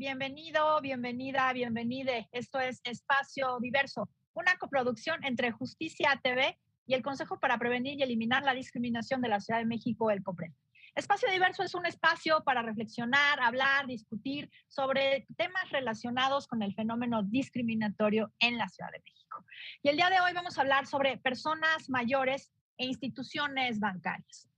Bienvenido, bienvenida, bienvenide. Esto es Espacio Diverso, una coproducción entre Justicia TV y el Consejo para Prevenir y Eliminar la Discriminación de la Ciudad de México, el COPRED. Espacio Diverso es un espacio para reflexionar, hablar, discutir sobre temas relacionados con el fenómeno discriminatorio en la Ciudad de México. Y el día de hoy vamos a hablar sobre personas mayores e instituciones bancarias.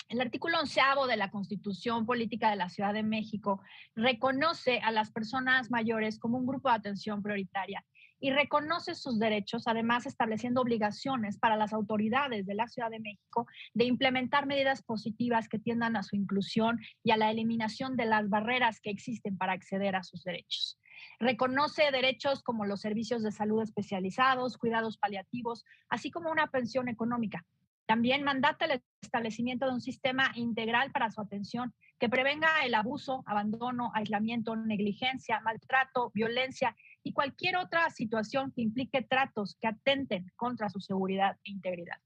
El artículo 11º de la Constitución Política de la Ciudad de México reconoce a las personas mayores como un grupo de atención prioritaria y reconoce sus derechos, además estableciendo obligaciones para las autoridades de la Ciudad de México de implementar medidas positivas que tiendan a su inclusión y a la eliminación de las barreras que existen para acceder a sus derechos. Reconoce derechos como los servicios de salud especializados, cuidados paliativos, así como una pensión económica. También mandata el establecimiento de un sistema integral para su atención que prevenga el abuso, abandono, aislamiento, negligencia, maltrato, violencia y cualquier otra situación que implique tratos que atenten contra su seguridad e integridad.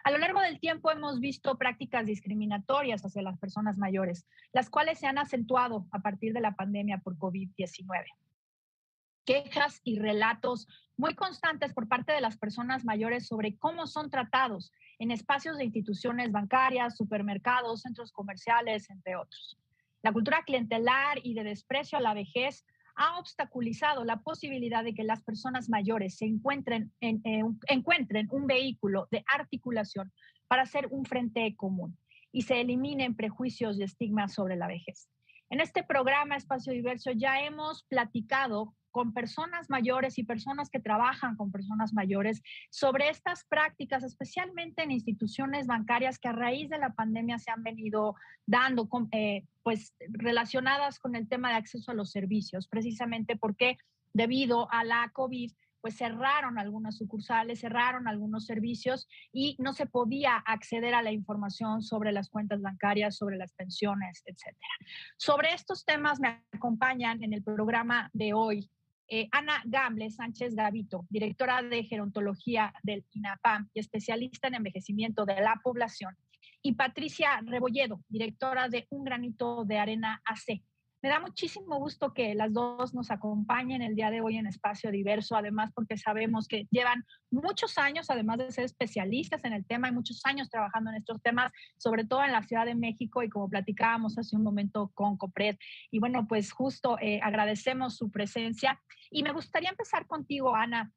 A lo largo del tiempo hemos visto prácticas discriminatorias hacia las personas mayores, las cuales se han acentuado a partir de la pandemia por COVID-19. Quejas y relatos muy constantes por parte de las personas mayores sobre cómo son tratados en espacios de instituciones bancarias, supermercados, centros comerciales, entre otros. La cultura clientelar y de desprecio a la vejez ha obstaculizado la posibilidad de que las personas mayores encuentren un vehículo de articulación para hacer un frente común y se eliminen prejuicios y estigmas sobre la vejez. En este programa Espacio Diverso ya hemos platicado con personas mayores y personas que trabajan con personas mayores sobre estas prácticas, especialmente en instituciones bancarias que a raíz de la pandemia se han venido dando, pues relacionadas con el tema de acceso a los servicios, precisamente porque debido a la COVID, pues cerraron algunas sucursales, cerraron algunos servicios y no se podía acceder a la información sobre las cuentas bancarias, sobre las pensiones, etcétera. Sobre estos temas me acompañan en el programa de hoy Ana Gamble Sánchez Gavito, directora de gerontología del INAPAM y especialista en envejecimiento de la población, y Patricia Rebolledo, directora de Un Granito de Arena AC. Me da muchísimo gusto que las dos nos acompañen el día de hoy en Espacio Diverso, además porque sabemos que llevan muchos años, además de ser especialistas en el tema, y muchos años trabajando en estos temas, sobre todo en la Ciudad de México y como platicábamos hace un momento con COPRED. Y bueno, pues justo agradecemos su presencia. Y me gustaría empezar contigo, Ana,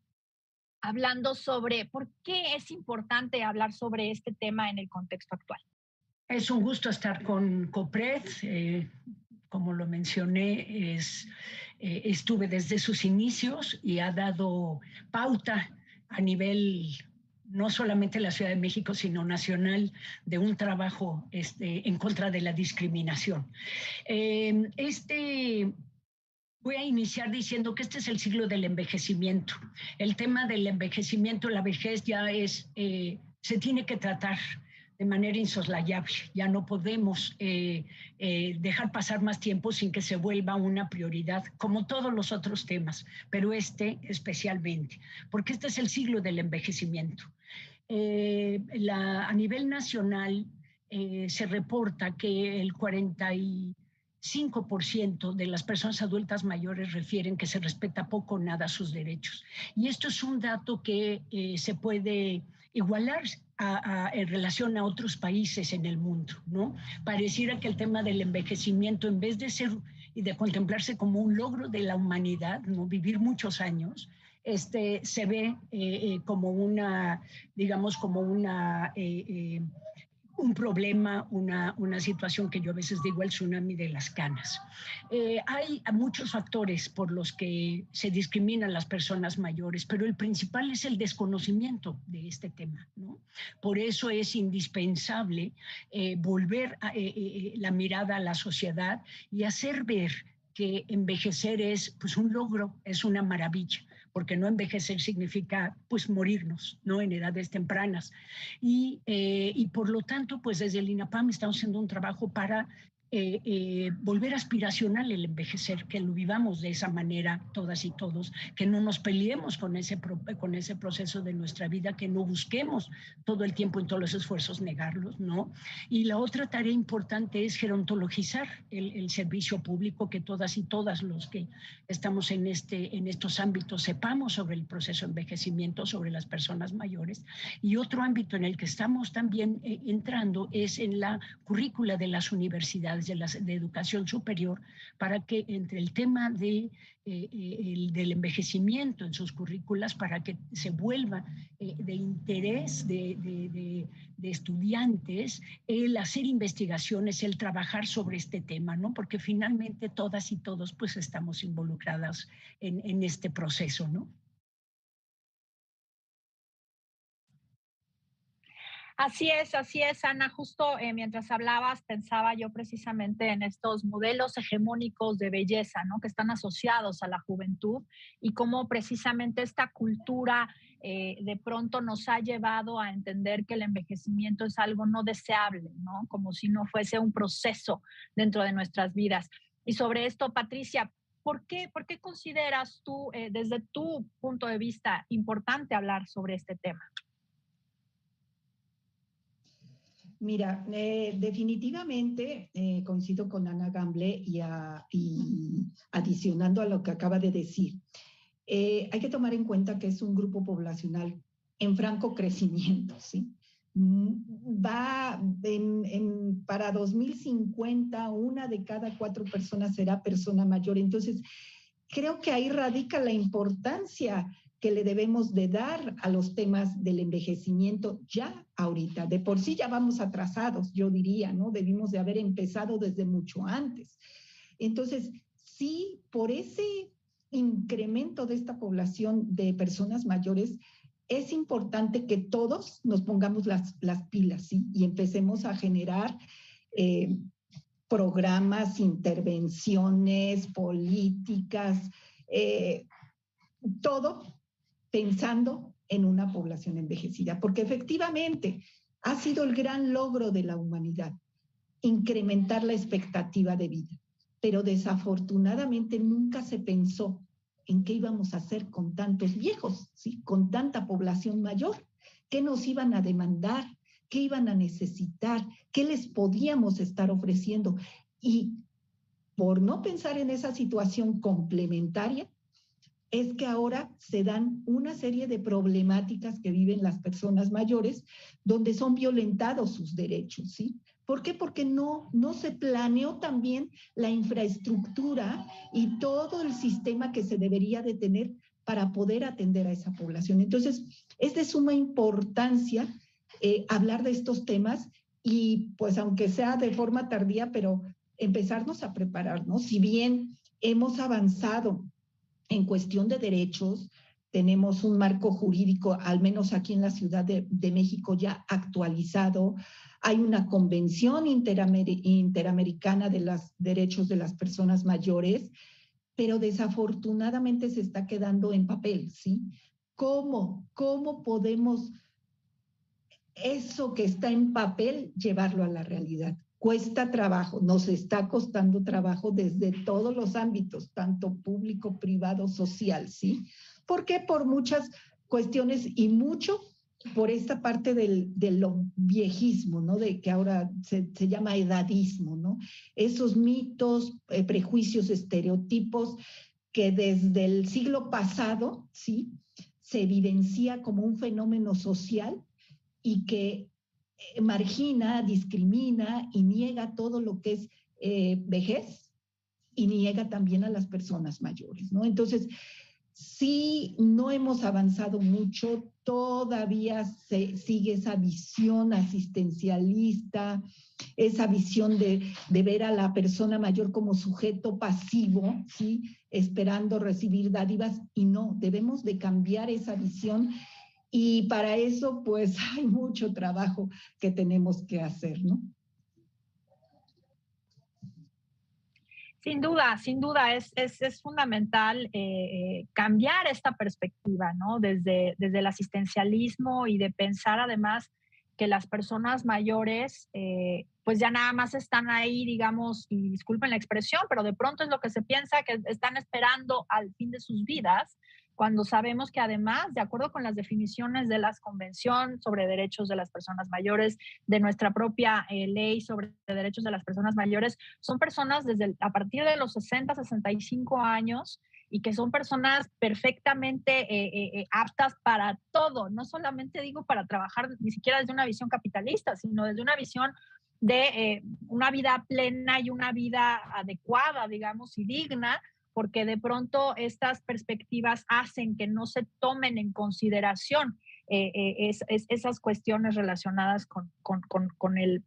hablando sobre por qué es importante hablar sobre este tema en el contexto actual. Es un gusto estar con COPRED. Como lo mencioné, estuve desde sus inicios y ha dado pauta a nivel no solamente de la Ciudad de México, sino nacional, de un trabajo en contra de la discriminación. Voy a iniciar diciendo que este es el siglo del envejecimiento. El tema del envejecimiento, la vejez ya se tiene que tratar de manera insoslayable. Ya no podemos dejar pasar más tiempo sin que se vuelva una prioridad, como todos los otros temas, pero especialmente, porque este es el siglo del envejecimiento. A nivel nacional se reporta que el 45% de las personas adultas mayores refieren que se respeta poco o nada sus derechos. Y esto es un dato que se puede igualar en relación a otros países en el mundo, ¿no? Pareciera que el tema del envejecimiento, en vez de ser y de contemplarse como un logro de la humanidad, ¿no? Vivir muchos años, se ve como una, digamos, como un problema, una situación que yo a veces digo el tsunami de las canas. Hay muchos factores por los que se discriminan las personas mayores, pero el principal es el desconocimiento de este tema, ¿no? Por eso es indispensable volver la mirada a la sociedad y hacer ver que envejecer es pues un logro, es una maravilla, porque no envejecer significa pues morirnos, ¿no? En edades tempranas. Y por lo tanto, pues desde el INAPAM estamos haciendo un trabajo para volver aspiracional el envejecer, que lo vivamos de esa manera todas y todos, que no nos peleemos con ese proceso de nuestra vida, que no busquemos todo el tiempo en todos los esfuerzos negarlos, ¿no? Y la otra tarea importante es gerontologizar el servicio público, que todas y todas los que estamos en estos ámbitos sepamos sobre el proceso de envejecimiento, sobre las personas mayores. Y otro ámbito en el que estamos también entrando es en la currícula de las universidades de educación superior, para que entre el tema del envejecimiento en sus currículas, para que se vuelva de interés de estudiantes el hacer investigaciones, el trabajar sobre este tema, ¿no? Porque finalmente todas y todos pues estamos involucradas en este proceso, ¿no? Así es, Ana. Justo mientras hablabas, pensaba yo precisamente en estos modelos hegemónicos de belleza, ¿no? Que están asociados a la juventud y cómo precisamente esta cultura de pronto nos ha llevado a entender que el envejecimiento es algo no deseable, ¿no? Como si no fuese un proceso dentro de nuestras vidas. Y sobre esto, Patricia, ¿por qué consideras tú, desde tu punto de vista, importante hablar sobre este tema? Mira, definitivamente coincido con Ana Gamble y adicionando a lo que acaba de decir. Hay que tomar en cuenta que es un grupo poblacional en franco crecimiento, ¿sí? Para 2050, 1 de cada 4 personas será persona mayor. Entonces, creo que ahí radica la importancia que le debemos de dar a los temas del envejecimiento ya ahorita. De por sí ya vamos atrasados, yo diría, ¿no? Debimos de haber empezado desde mucho antes. Entonces, sí, por ese incremento de esta población de personas mayores, es importante que todos nos pongamos las pilas, ¿sí? Y empecemos a generar programas, intervenciones, políticas, todo pensando en una población envejecida, porque efectivamente ha sido el gran logro de la humanidad, incrementar la expectativa de vida, pero desafortunadamente nunca se pensó en qué íbamos a hacer con tantos viejos, ¿sí? Con tanta población mayor, qué nos iban a demandar, qué iban a necesitar, qué les podíamos estar ofreciendo. Y por no pensar en esa situación complementaria, es que ahora se dan una serie de problemáticas que viven las personas mayores donde son violentados sus derechos, ¿sí? ¿Por qué? Porque no se planeó también la infraestructura y todo el sistema que se debería de tener para poder atender a esa población. Entonces, es de suma importancia hablar de estos temas y pues aunque sea de forma tardía, pero empezarnos a prepararnos. Si bien hemos avanzado en cuestión de derechos, tenemos un marco jurídico, al menos aquí en la Ciudad de México, ya actualizado. Hay una convención interamericana de los derechos de las personas mayores, pero desafortunadamente se está quedando en papel, ¿sí? ¿Cómo podemos eso que está en papel llevarlo a la realidad? Cuesta trabajo, nos está costando trabajo desde todos los ámbitos, tanto público, privado, social, ¿sí? ¿Por qué? Por muchas cuestiones y mucho por esta parte de lo viejismo, ¿no? De que ahora se llama edadismo, ¿no? Esos mitos, prejuicios, estereotipos que desde el siglo pasado, ¿sí? Se evidencia como un fenómeno social y que margina, discrimina y niega todo lo que es vejez y niega también a las personas mayores, ¿no? Entonces, sí, no hemos avanzado mucho, todavía sigue esa visión asistencialista, esa visión de ver a la persona mayor como sujeto pasivo, ¿sí? Esperando recibir dádivas, y no, debemos de cambiar esa visión. Y para eso, pues, hay mucho trabajo que tenemos que hacer, ¿no? Sin duda, es fundamental cambiar esta perspectiva, ¿no? Desde el asistencialismo y de pensar además que las personas mayores pues ya nada más están ahí, digamos, y disculpen la expresión, pero de pronto es lo que se piensa que están esperando al fin de sus vidas, cuando sabemos que además, de acuerdo con las definiciones de la Convención sobre Derechos de las Personas Mayores, de nuestra propia ley sobre derechos de las personas mayores, son personas a partir de los 60, 65 años y que son personas perfectamente aptas para todo, no solamente digo para trabajar ni siquiera desde una visión capitalista, sino desde una visión de una vida plena y una vida adecuada, digamos, y digna, porque de pronto estas perspectivas hacen que no se tomen en consideración esas cuestiones relacionadas con el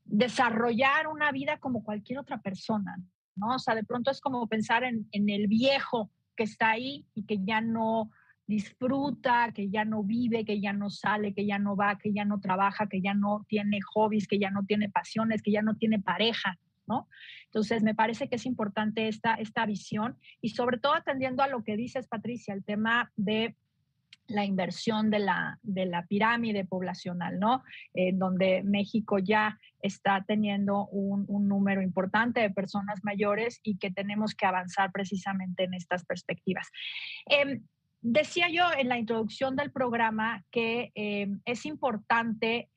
desarrollar una vida como cualquier otra persona, ¿no? O sea, de pronto es como pensar en el viejo que está ahí y que ya no disfruta, que ya no vive, que ya no sale, que ya no va, que ya no trabaja, que ya no tiene hobbies, que ya no tiene pasiones, que ya no tiene pareja, ¿no? Entonces, me parece que es importante esta visión y sobre todo atendiendo a lo que dices, Patricia, el tema de la inversión de la pirámide poblacional, ¿no? Donde México ya está teniendo un número importante de personas mayores y que tenemos que avanzar precisamente en estas perspectivas. Decía yo en la introducción del programa que es importante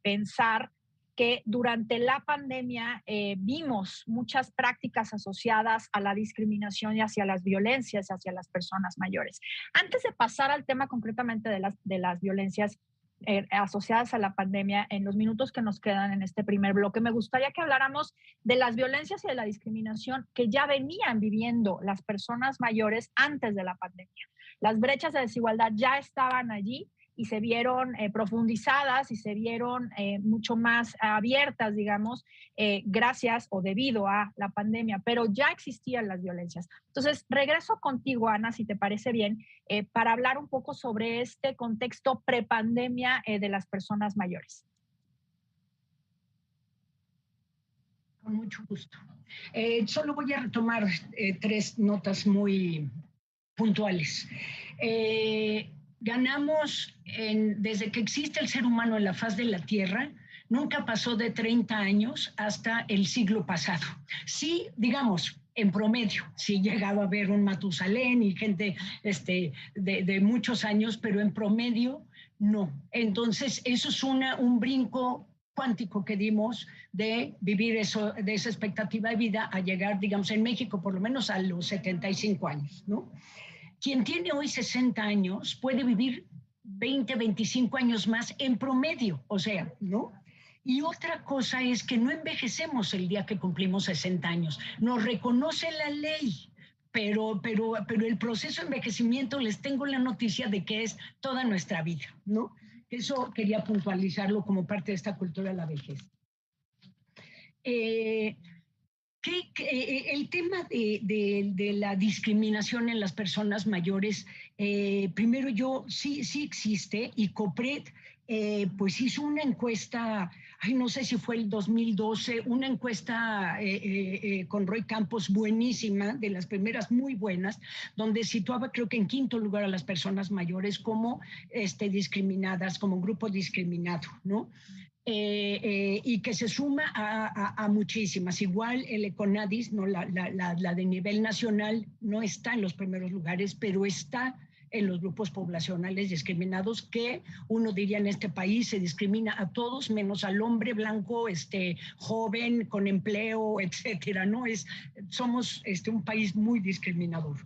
pensar que durante la pandemia vimos muchas prácticas asociadas a la discriminación y hacia las violencias hacia las personas mayores. Antes de pasar al tema concretamente de las violencias asociadas a la pandemia, en los minutos que nos quedan en este primer bloque, me gustaría que habláramos de las violencias y de la discriminación que ya venían viviendo las personas mayores antes de la pandemia. Las brechas de desigualdad ya estaban allí y se vieron profundizadas y se vieron mucho más abiertas, digamos, gracias o debido a la pandemia, pero ya existían las violencias. Entonces, regreso contigo, Ana, si te parece bien, para hablar un poco sobre este contexto prepandemia de las personas mayores. Con mucho gusto. Solo voy a retomar 3 notas muy puntuales. Ganamos, desde que existe el ser humano en la faz de la Tierra, nunca pasó de 30 años hasta el siglo pasado. Sí, digamos, en promedio, sí llegaba a haber un Matusalén y gente de muchos años, pero en promedio no. Entonces, eso es un brinco cuántico que dimos de vivir eso, de esa expectativa de vida a llegar, digamos, en México por lo menos a los 75 años, ¿no? Quien tiene hoy 60 años puede vivir 20, 25 años más en promedio, o sea, ¿no? Y otra cosa es que no envejecemos el día que cumplimos 60 años. Nos reconoce la ley, pero el proceso de envejecimiento les tengo la noticia de que es toda nuestra vida, ¿no? Eso quería puntualizarlo como parte de esta cultura de la vejez. El tema de la discriminación en las personas mayores, primero sí existe, y COPRED pues hizo una encuesta, no sé si fue el 2012, una encuesta con Roy Campos buenísima, de las primeras muy buenas, donde situaba creo que en 5º lugar a las personas mayores como discriminadas, como un grupo discriminado, ¿no? Y que se suma a muchísimas. Igual el Econadis, ¿no? la de nivel nacional, no está en los primeros lugares, pero está en los grupos poblacionales discriminados, que uno diría en este país se discrimina a todos menos al hombre blanco, joven, con empleo, etcétera, ¿no? Somos un país muy discriminador.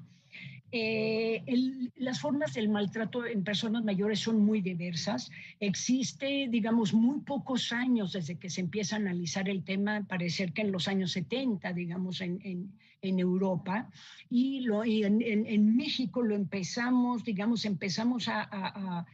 Las formas del maltrato en personas mayores son muy diversas. Existe, digamos, muy pocos años desde que se empieza a analizar el tema, parece que en los años 70, digamos, en Europa, y en México lo empezamos, digamos, a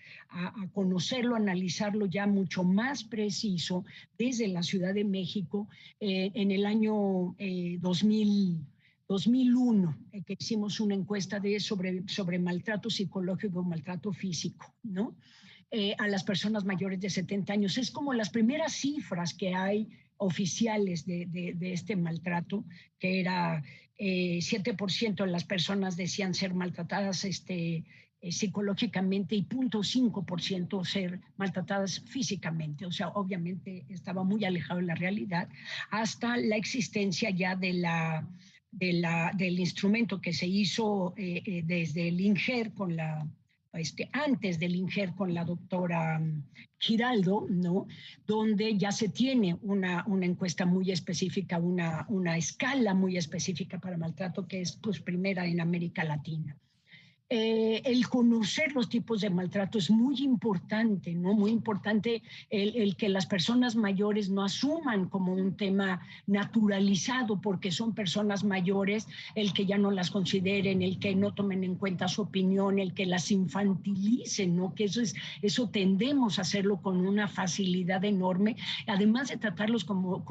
conocerlo, a analizarlo ya mucho más preciso desde la Ciudad de México en el año 2001, que hicimos una encuesta sobre maltrato psicológico, maltrato físico, ¿no? A las personas mayores de 70 años. Es como las primeras cifras que hay oficiales de este maltrato, que era 7% de las personas decían ser maltratadas psicológicamente y 0.5% ser maltratadas físicamente. O sea, obviamente estaba muy alejado de la realidad, hasta la existencia ya del instrumento que se hizo desde el INGER con antes del INGER con la doctora Giraldo, ¿no? Donde ya se tiene una encuesta muy específica, una escala muy específica para maltrato, que es pues primera en América Latina. El conocer los tipos de maltrato es muy importante, ¿no? Muy importante el que las personas mayores no asuman como un tema naturalizado porque son personas mayores, el que ya no las consideren, el que no tomen en cuenta su opinión, el que las infantilicen, ¿no? Que eso tendemos a hacerlo con una facilidad enorme, además de tratarlos como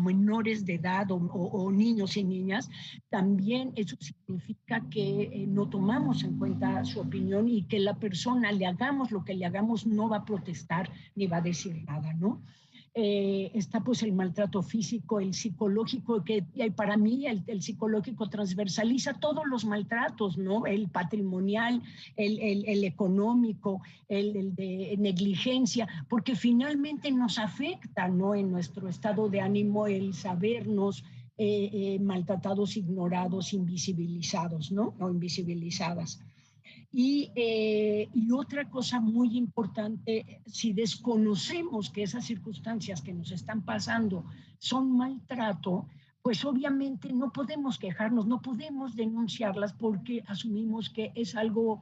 menores de edad o niños y niñas, también eso significa que no tomamos en cuenta su opinión y que la persona, le hagamos lo que le hagamos, no va a protestar ni va a decir nada, ¿no? Está pues el maltrato físico, el psicológico, que para mí el psicológico transversaliza todos los maltratos, ¿no? El patrimonial, el económico, el de negligencia, porque finalmente nos afecta, ¿no? En nuestro estado de ánimo el sabernos maltratados, ignorados, invisibilizados, ¿no? O invisibilizadas. Y otra cosa muy importante, si desconocemos que esas circunstancias que nos están pasando son maltrato, pues obviamente no podemos quejarnos, no podemos denunciarlas porque asumimos que es algo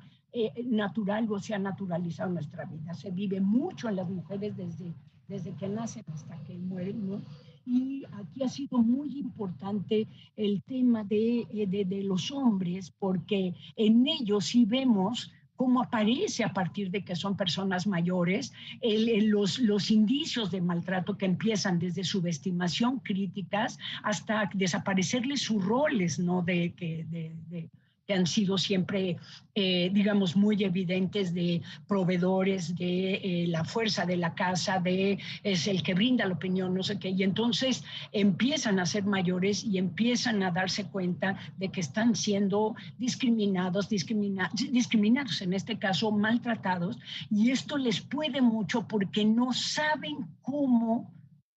natural o se ha naturalizado en nuestra vida. Se vive mucho en las mujeres desde que nacen hasta que mueren, ¿no? Y aquí ha sido muy importante el tema de los hombres, porque en ellos sí vemos cómo aparece a partir de que son personas mayores los indicios de maltrato que empiezan desde subestimación, críticas, hasta desaparecerles sus roles, ¿no? Que han sido siempre, digamos, muy evidentes, de proveedores, de la fuerza de la casa, es el que brinda la opinión, no sé qué, y entonces empiezan a ser mayores y empiezan a darse cuenta de que están siendo discriminados, en este caso maltratados, y esto les puede mucho porque no saben cómo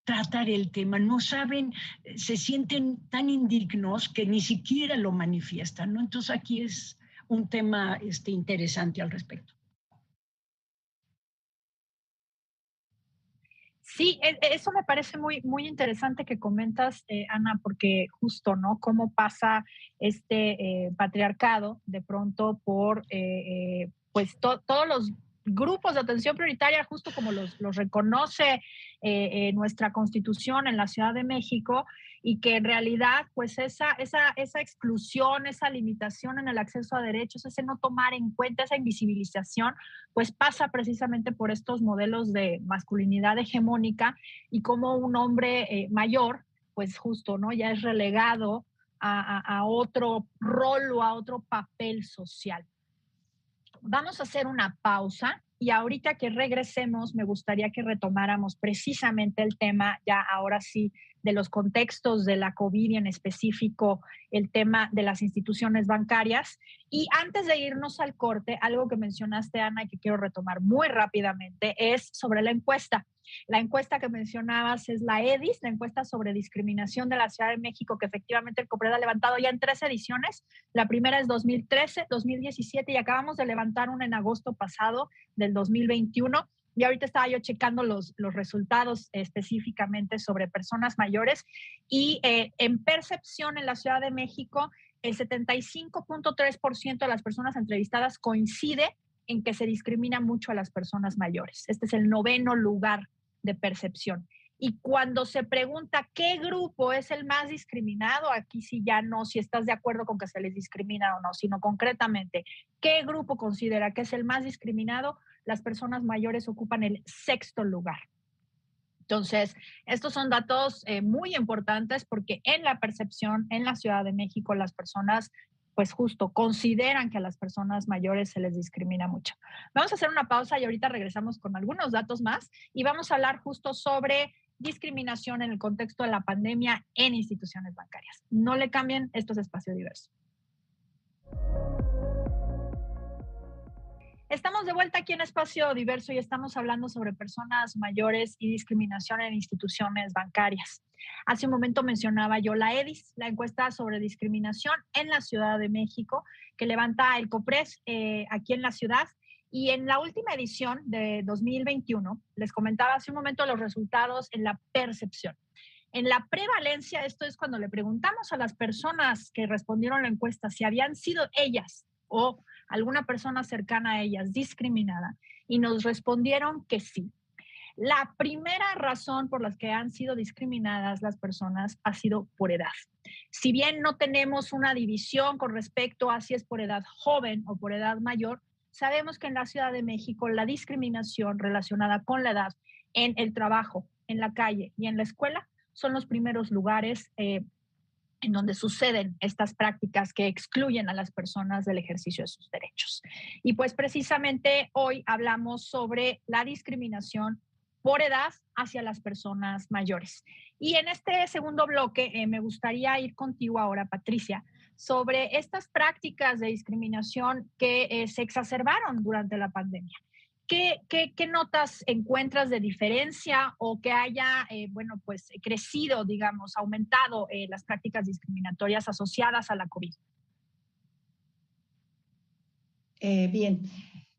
tratar el tema, no saben, se sienten tan indignos que ni siquiera lo manifiestan, ¿no? Entonces aquí es un tema interesante al respecto. Sí, eso me parece muy, muy interesante que comentas, Ana, porque justo, ¿no? Cómo pasa este patriarcado de pronto por, pues, todos los grupos de atención prioritaria, justo como los reconoce nuestra Constitución en la Ciudad de México, y que en realidad, pues, esa exclusión, esa limitación en el acceso a derechos, ese no tomar en cuenta, esa invisibilización, pues pasa precisamente por estos modelos de masculinidad hegemónica y como un hombre mayor, pues justo, ¿no? Ya es relegado a otro rol o a otro papel social. Vamos a hacer una pausa y ahorita que regresemos me gustaría que retomáramos precisamente el tema, ya ahora sí, de los contextos de la COVID y en específico el tema de las instituciones bancarias. Y antes de irnos al corte, algo que mencionaste, Ana, y que quiero retomar muy rápidamente, es sobre la encuesta. La encuesta que mencionabas es la EDIS, la encuesta sobre discriminación de la Ciudad de México, que efectivamente el COPRED ha levantado ya en 3 ediciones. La primera es 2013, 2017 y acabamos de levantar una en agosto pasado del 2021. Y ahorita estaba yo checando los resultados específicamente sobre personas mayores y en percepción en la Ciudad de México, el 75.3% de las personas entrevistadas coincide en que se discrimina mucho a las personas mayores. Este es el 9º lugar de percepción. Y cuando se pregunta qué grupo es el más discriminado, aquí sí ya no, si estás de acuerdo con que se les discrimina o no, sino concretamente, ¿qué grupo considera que es el más discriminado? Las personas mayores ocupan el 6º lugar. Entonces, estos son datos muy importantes porque en la percepción en la Ciudad de México las personas pues justo consideran que a las personas mayores se les discrimina mucho. Vamos a hacer una pausa y ahorita regresamos con algunos datos más y vamos a hablar justo sobre discriminación en el contexto de la pandemia en instituciones bancarias. No le cambien, esto es Espacio Diverso. Estamos de vuelta aquí en Espacio Diverso y estamos hablando sobre personas mayores y discriminación en instituciones bancarias. Hace un momento mencionaba yo la EDIS, la encuesta sobre discriminación en la Ciudad de México, que levanta el COPRES aquí en la ciudad. Y en la última edición de 2021, les comentaba hace un momento los resultados en la percepción. En la prevalencia, esto es cuando le preguntamos a las personas que respondieron la encuesta si habían sido ellas o alguna persona cercana a ellas discriminada, y nos respondieron que sí. La primera razón por la que han sido discriminadas las personas ha sido por edad. Si bien no tenemos una división con respecto a si es por edad joven o por edad mayor, sabemos que en la Ciudad de México la discriminación relacionada con la edad en el trabajo, en la calle y en la escuela son los primeros lugares en donde suceden estas prácticas que excluyen a las personas del ejercicio de sus derechos. Y pues precisamente hoy hablamos sobre la discriminación por edad hacia las personas mayores. Y en este segundo bloque me gustaría ir contigo ahora, Patricia, sobre estas prácticas de discriminación que se exacerbaron durante la pandemia. ¿Qué notas encuentras de diferencia o que haya, bueno, pues crecido, digamos, aumentado las prácticas discriminatorias asociadas a la COVID? Bien,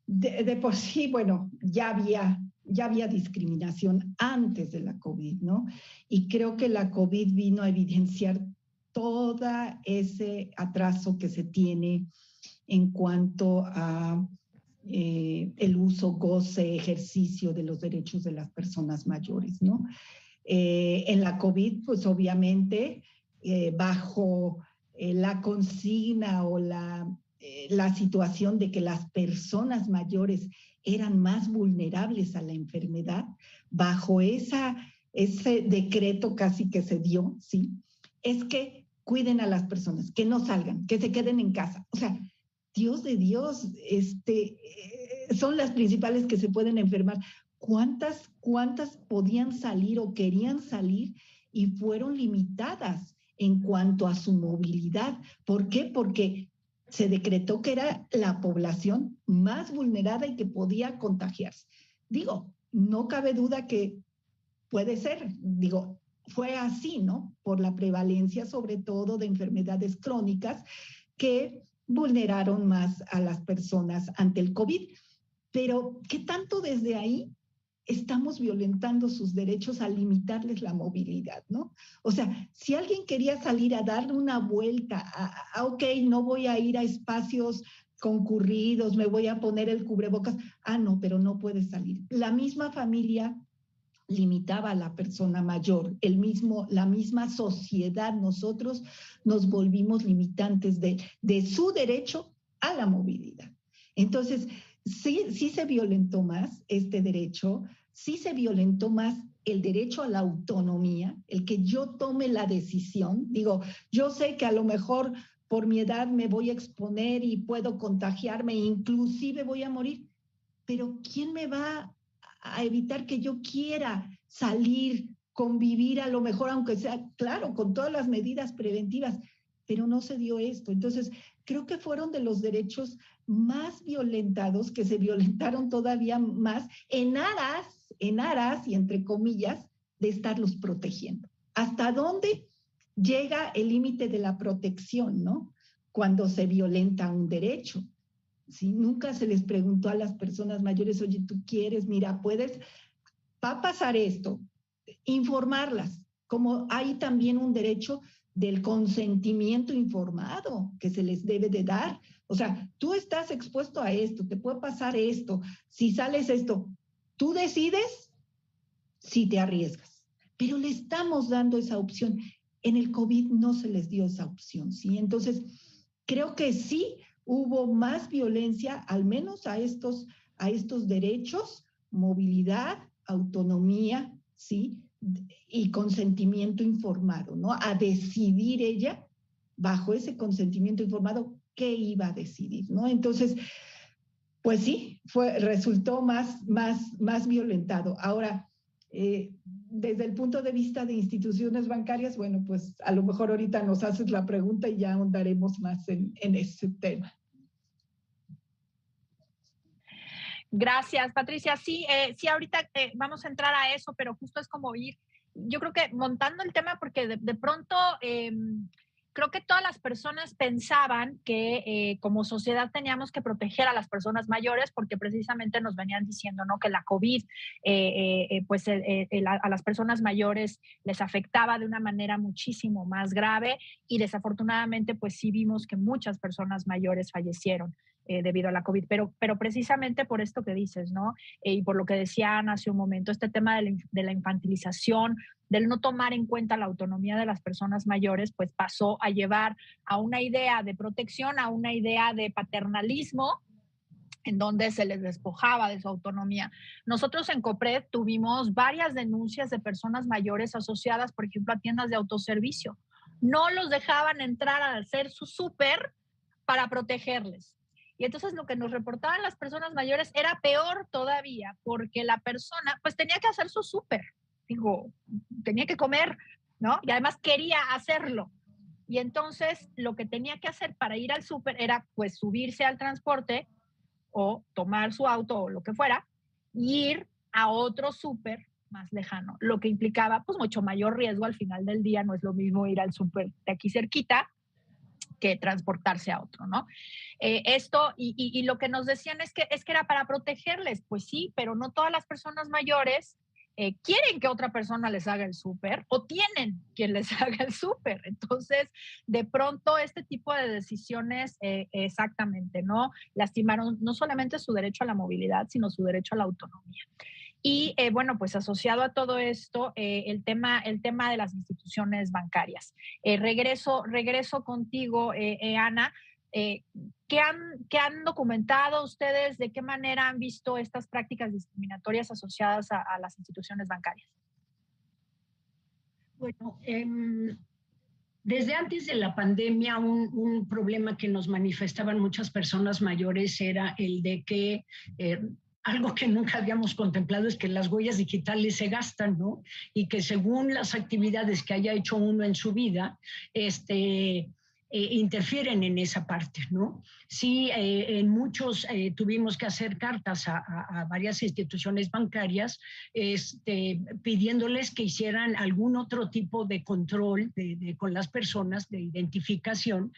de por sí, bueno, ya había discriminación antes de la COVID, ¿no? Y creo que la COVID vino a evidenciar todo ese atraso que se tiene en cuanto a el uso, goce, ejercicio de los derechos de las personas mayores, ¿no? En la COVID, pues obviamente, bajo la consigna o la situación de que las personas mayores eran más vulnerables a la enfermedad, bajo ese decreto casi que se dio, ¿sí? Es que cuiden a las personas, que no salgan, que se queden en casa. O sea, Dios de Dios, son las principales que se pueden enfermar. ¿Cuántas podían salir o querían salir y fueron limitadas en cuanto a su movilidad? ¿Por qué? Porque se decretó que era la población más vulnerada y que podía contagiarse. Digo, no cabe duda que puede ser, digo, fue así, ¿no? Por la prevalencia sobre todo de enfermedades crónicas que vulneraron más a las personas ante el COVID. Pero, ¿qué tanto desde ahí estamos violentando sus derechos al limitarles la movilidad, ¿no? O sea, si alguien quería salir a darle una vuelta, ok, no voy a ir a espacios concurridos, me voy a poner el cubrebocas, no, pero no puede salir. La misma familia limitaba a la persona mayor, la misma sociedad, nosotros nos volvimos limitantes de su derecho a la movilidad. Entonces, sí se violentó más este derecho, sí se violentó más el derecho a la autonomía, el que yo tome la decisión. Digo, yo sé que a lo mejor por mi edad me voy a exponer y puedo contagiarme, inclusive voy a morir, pero ¿quién me va a evitar que yo quiera salir, convivir, a lo mejor, aunque sea, claro, con todas las medidas preventivas? Pero no se dio esto. Entonces, creo que fueron de los derechos más violentados, que se violentaron todavía más en aras y entre comillas, de estarlos protegiendo. ¿Hasta dónde llega el límite de la protección, no? Cuando se violenta un derecho. ¿Sí? Nunca se les preguntó a las personas mayores, oye, ¿tú quieres? Mira, va a pasar esto. Informarlas, como hay también un derecho del consentimiento informado que se les debe de dar. O sea, tú estás expuesto a esto, te puede pasar esto, si sales esto, tú decides si te arriesgas. Pero le estamos dando esa opción. En el COVID no se les dio esa opción, ¿sí? Entonces, creo que sí hubo más violencia, al menos a estos derechos, movilidad, autonomía, ¿sí? Y consentimiento informado, ¿no? A decidir ella, bajo ese consentimiento informado, qué iba a decidir, ¿no? Entonces, pues sí, resultó más violentado. Ahora, desde el punto de vista de instituciones bancarias, bueno, pues a lo mejor ahorita nos haces la pregunta y ya ahondaremos más en ese tema. Gracias, Patricia. Sí, sí, ahorita vamos a entrar a eso, pero justo es como ir, yo creo que montando el tema, porque de pronto creo que todas las personas pensaban que como sociedad teníamos que proteger a las personas mayores, porque precisamente nos venían diciendo, ¿no?, que la COVID, pues a las personas mayores les afectaba de una manera muchísimo más grave, y desafortunadamente pues sí vimos que muchas personas mayores fallecieron debido a la COVID, pero precisamente por esto que dices, ¿no? Y por lo que decía Ana hace un momento, este tema de la infantilización, del no tomar en cuenta la autonomía de las personas mayores, pues pasó a llevar a una idea de protección, a una idea de paternalismo, en donde se les despojaba de su autonomía. Nosotros en COPRED tuvimos varias denuncias de personas mayores asociadas, por ejemplo, a tiendas de autoservicio. No los dejaban entrar a hacer su súper para protegerles. Y entonces lo que nos reportaban las personas mayores era peor todavía, porque la persona pues tenía que hacer su súper, digo, tenía que comer, ¿no? Y además quería hacerlo. Y entonces lo que tenía que hacer para ir al súper era pues subirse al transporte o tomar su auto o lo que fuera y ir a otro súper más lejano, lo que implicaba pues mucho mayor riesgo al final del día. No es lo mismo ir al súper de aquí cerquita que transportarse a otro, ¿no? Y lo que nos decían es que era para protegerles. Pues sí, pero no todas las personas mayores quieren que otra persona les haga el súper o tienen quien les haga el súper. Entonces, de pronto, este tipo de decisiones exactamente, ¿no? Lastimaron no solamente su derecho a la movilidad, sino su derecho a la autonomía. Y bueno, pues asociado a todo esto, el tema de las instituciones bancarias. Regreso contigo, Ana. Eh, ¿Qué han documentado ustedes? ¿De qué manera han visto estas prácticas discriminatorias asociadas a las instituciones bancarias? Bueno, desde antes de la pandemia, un problema que nos manifestaban muchas personas mayores era el de que algo que nunca habíamos contemplado es que las huellas digitales se gastan, ¿no? Y que según las actividades que haya hecho uno en su vida, interfieren en esa parte, ¿no? Sí, en muchos tuvimos que hacer cartas a varias instituciones bancarias pidiéndoles que hicieran algún otro tipo de control con las personas, de identificación,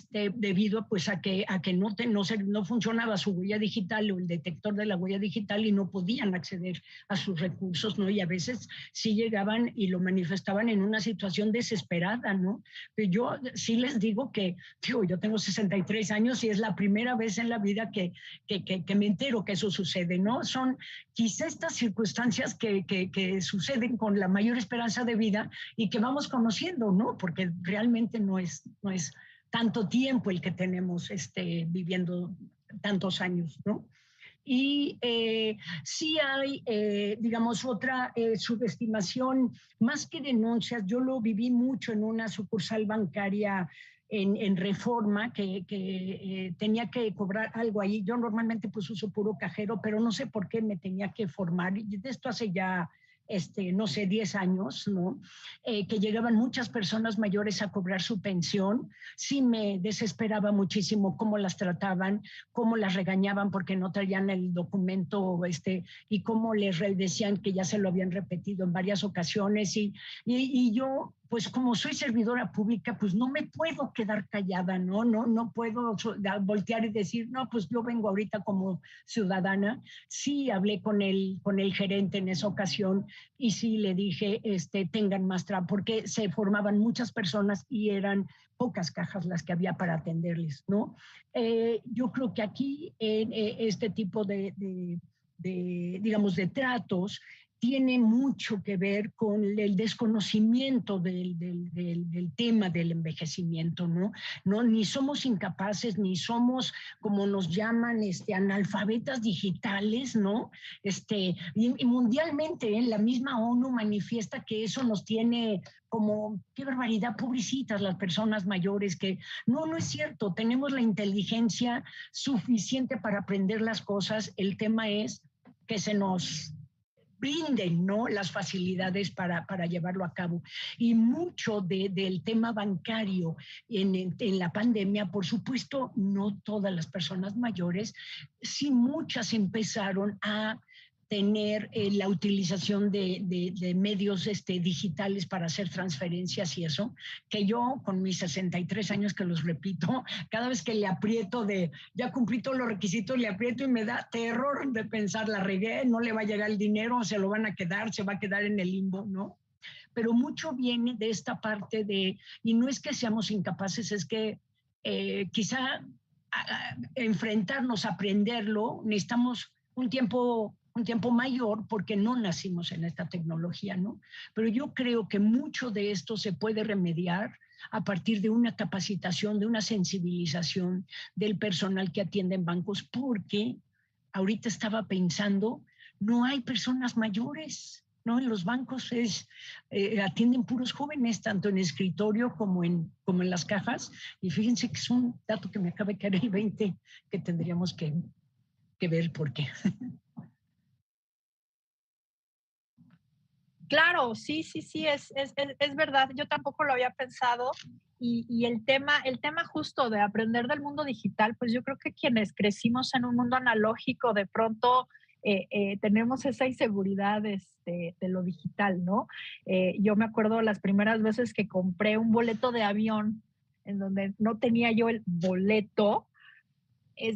debido pues a que no funcionaba su huella digital o el detector de la huella digital y no podían acceder a sus recursos, ¿no? Y a veces sí llegaban y lo manifestaban en una situación desesperada, ¿no? Pero yo sí les digo que, yo tengo 63 años y es la primera vez en la vida que me entero que eso sucede, ¿no? Son quizá estas circunstancias que suceden con la mayor esperanza de vida y que vamos conociendo, ¿no? Porque realmente no es tanto tiempo el que tenemos viviendo tantos años, ¿no? Y sí hay, digamos, otra subestimación, más que denuncias. Yo lo viví mucho en una sucursal bancaria en Reforma, que tenía que cobrar algo ahí. Yo normalmente pues uso puro cajero, pero no sé por qué me tenía que formar. Y de esto hace ya, no sé, 10 años, ¿no? Que llegaban muchas personas mayores a cobrar su pensión. Sí me desesperaba muchísimo cómo las trataban, cómo las regañaban porque no traían el documento, y cómo les decían que ya se lo habían repetido en varias ocasiones. Y yo, pues como soy servidora pública, pues no me puedo quedar callada, ¿no? No puedo voltear y decir, no, pues yo vengo ahorita como ciudadana. Sí hablé con el gerente en esa ocasión y sí le dije, tengan más trabajo, porque se formaban muchas personas y eran pocas cajas las que había para atenderles, ¿no? Yo creo que aquí este tipo digamos, de tratos tiene mucho que ver con el desconocimiento del tema del envejecimiento, ¿no? Ni somos incapaces, ni somos, como nos llaman, analfabetas digitales, ¿no? Y mundialmente, la misma ONU manifiesta que eso nos tiene como, qué barbaridad, pobrecitas las personas mayores, que no es cierto, tenemos la inteligencia suficiente para aprender las cosas. El tema es que se nos brinden, ¿no?, las facilidades para llevarlo a cabo. Y mucho del tema bancario en la pandemia, por supuesto, no todas las personas mayores, sí muchas empezaron a tener la utilización de medios digitales para hacer transferencias y eso, que yo con mis 63 años, que los repito, cada vez que le aprieto ya cumplí todos los requisitos, le aprieto y me da terror de pensar, la regué, no le va a llegar el dinero, se lo van a quedar, se va a quedar en el limbo, ¿no? Pero mucho viene de esta parte y no es que seamos incapaces, es que quizá enfrentarnos, aprenderlo, necesitamos un tiempo mayor porque no nacimos en esta tecnología, ¿no? Pero yo creo que mucho de esto se puede remediar a partir de una capacitación, de una sensibilización del personal que atiende en bancos, porque ahorita estaba pensando, no hay personas mayores, ¿no? En los bancos atienden puros jóvenes, tanto en escritorio como en las cajas, y fíjense que es un dato que me acaba de caer el 20, que tendríamos que ver por qué. Claro, sí, es verdad. Yo tampoco lo había pensado. Y el tema justo de aprender del mundo digital, pues yo creo que quienes crecimos en un mundo analógico, de pronto tenemos esa inseguridad de lo digital, ¿no? Yo me acuerdo las primeras veces que compré un boleto de avión en donde no tenía yo el boleto,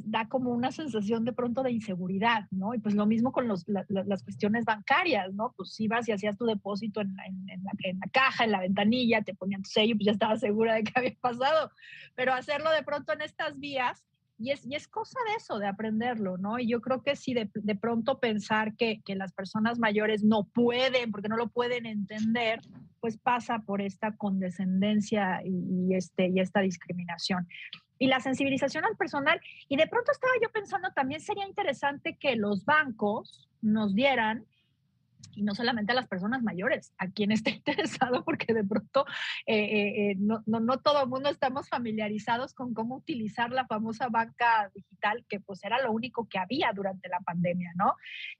da como una sensación de pronto de inseguridad, ¿no? Y pues lo mismo con las cuestiones bancarias, ¿no? Pues ibas y hacías tu depósito en la caja, en la ventanilla, te ponían tu sello, pues ya estabas segura de que había pasado. Pero hacerlo de pronto en estas vías, y es cosa de eso, de aprenderlo, ¿no? Y yo creo que si de pronto pensar que las personas mayores no pueden, porque no lo pueden entender, pues pasa por esta condescendencia y esta discriminación. Y la sensibilización al personal. Y de pronto estaba yo pensando, también sería interesante que los bancos nos dieran, y no solamente a las personas mayores, a quien esté interesado, porque de pronto no todo el mundo estamos familiarizados con cómo utilizar la famosa banca digital, que pues era lo único que había durante la pandemia, ¿no?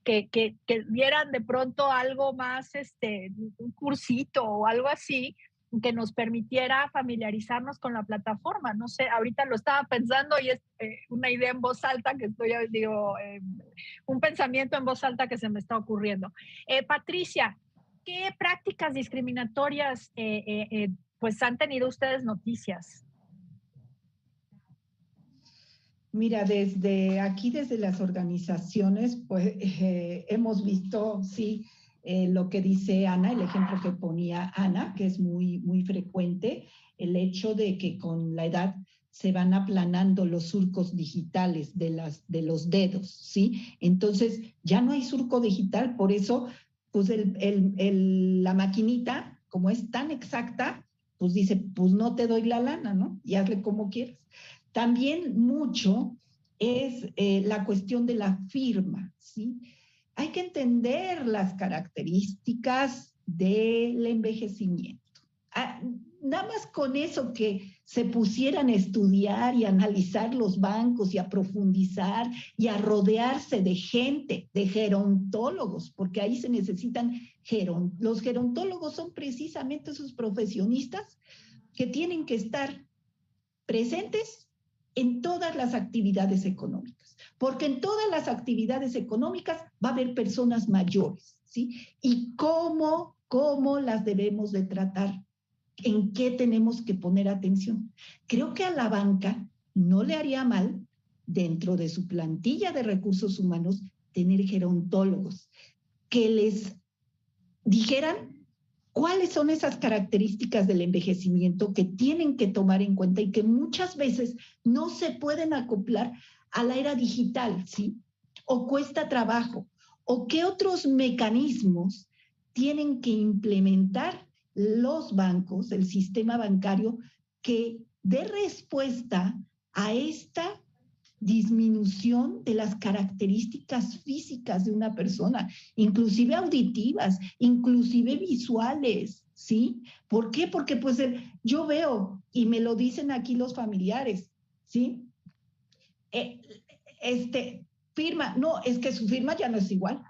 Que dieran de pronto algo más, un cursito o algo así, que nos permitiera familiarizarnos con la plataforma. No sé, ahorita lo estaba pensando y es una idea en voz alta que un pensamiento en voz alta que se me está ocurriendo. Patricia, ¿qué prácticas discriminatorias pues han tenido ustedes noticias? Mira, desde las organizaciones, pues hemos visto, sí, lo que dice Ana, el ejemplo que ponía Ana, que es muy, muy frecuente, el hecho de que con la edad se van aplanando los surcos digitales de los dedos, ¿sí? Entonces, ya no hay surco digital, por eso, pues la maquinita, como es tan exacta, pues dice, pues no te doy la lana, ¿no? Y hazle como quieras. También mucho es la cuestión de la firma, ¿sí? Hay que entender las características del envejecimiento. Nada más con eso que se pusieran a estudiar y a analizar los bancos y a profundizar y a rodearse de gente, de gerontólogos, porque ahí se necesitan los gerontólogos son precisamente esos profesionistas que tienen que estar presentes en todas las actividades económicas, porque en todas las actividades económicas va a haber personas mayores, ¿sí? Y cómo las debemos de tratar, en qué tenemos que poner atención. Creo que a la banca no le haría mal, dentro de su plantilla de recursos humanos, tener gerontólogos que les dijeran ¿cuáles son esas características del envejecimiento que tienen que tomar en cuenta y que muchas veces no se pueden acoplar a la era digital, ¿sí? O cuesta trabajo, o qué otros mecanismos tienen que implementar los bancos, el sistema bancario, que dé respuesta a esta disminución de las características físicas de una persona, inclusive auditivas, inclusive visuales, ¿sí? ¿Por qué? Porque pues yo veo, y me lo dicen aquí los familiares, ¿sí? Firma, no, es que su firma ya no es igual,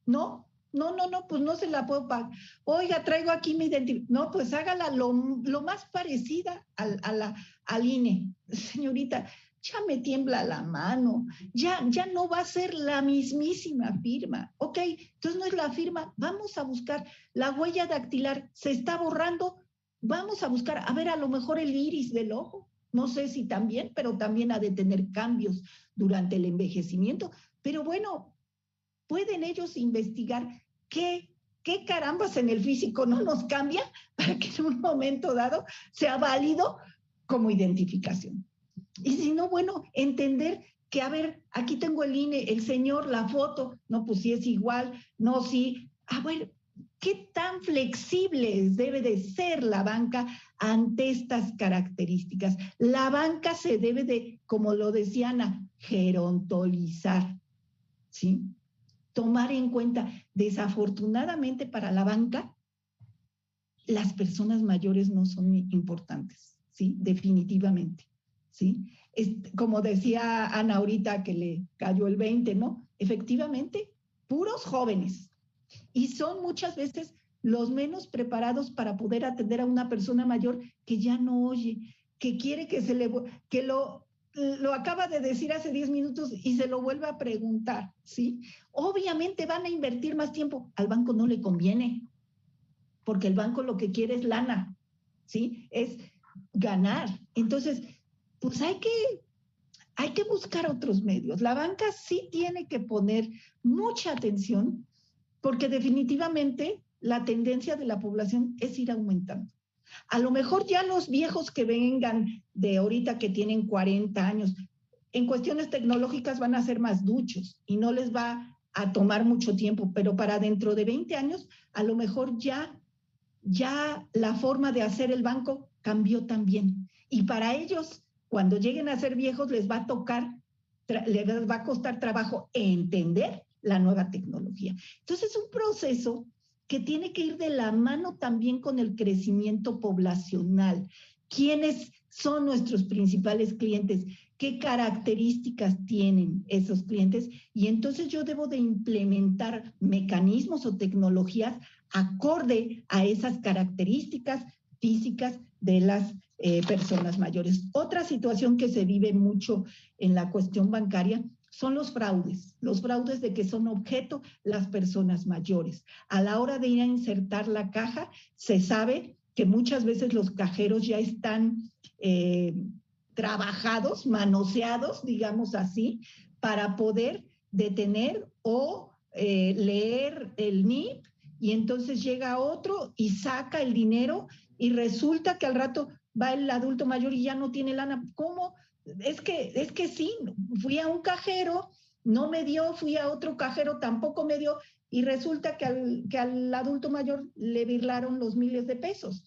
¿no? No, pues no se la puedo pagar. Oiga, traigo aquí mi identificación. No, pues hágala lo más parecida al INE. Señorita, ya me tiembla la mano, ya no va a ser la mismísima firma. Ok, entonces no es la firma, vamos a buscar la huella dactilar, se está borrando, vamos a buscar, a ver, a lo mejor el iris del ojo, no sé si también, pero también ha de tener cambios durante el envejecimiento. Pero bueno, pueden ellos investigar qué carambas en el físico no nos cambia para que en un momento dado sea válido como identificación. Y si no, bueno, entender que, a ver, aquí tengo el INE, el señor, la foto, no, pues sí es igual, no, sí, bueno, ¿qué tan flexibles debe de ser la banca ante estas características? La banca se debe de, como lo decía Ana, gerontolizar, ¿sí? Tomar en cuenta, desafortunadamente para la banca, las personas mayores no son importantes, ¿sí? Definitivamente, ¿sí? Como decía Ana ahorita que le cayó el 20, ¿no? Efectivamente, puros jóvenes. Y son muchas veces los menos preparados para poder atender a una persona mayor que ya no oye, que quiere que lo acaba de decir hace 10 minutos y se lo vuelve a preguntar, ¿sí? Obviamente van a invertir más tiempo, al banco no le conviene, porque el banco lo que quiere es lana, ¿sí? Es ganar. Entonces, pues hay que buscar otros medios. La banca sí tiene que poner mucha atención, porque definitivamente la tendencia de la población es ir aumentando. A lo mejor ya los viejos que vengan de ahorita que tienen 40 años, en cuestiones tecnológicas van a ser más duchos y no les va a tomar mucho tiempo, pero para dentro de 20 años, a lo mejor ya la forma de hacer el banco cambió también. Y para ellos, cuando lleguen a ser viejos, les va a costar trabajo entender la nueva tecnología. Entonces es un proceso que tiene que ir de la mano también con el crecimiento poblacional. ¿Quiénes son nuestros principales clientes? ¿Qué características tienen esos clientes? Y entonces yo debo de implementar mecanismos o tecnologías acorde a esas características físicas de las personas mayores. Otra situación que se vive mucho en la cuestión bancaria son los fraudes de que son objeto las personas mayores. A la hora de ir a insertar la caja, se sabe que muchas veces los cajeros ya están trabajados, manoseados, digamos así, para poder detener o leer el NIP, y entonces llega otro y saca el dinero y resulta que al rato va el adulto mayor y ya no tiene lana. ¿Cómo? Es que sí, fui a un cajero, no me dio, fui a otro cajero, tampoco me dio, y resulta que al adulto mayor le birlaron los miles de pesos.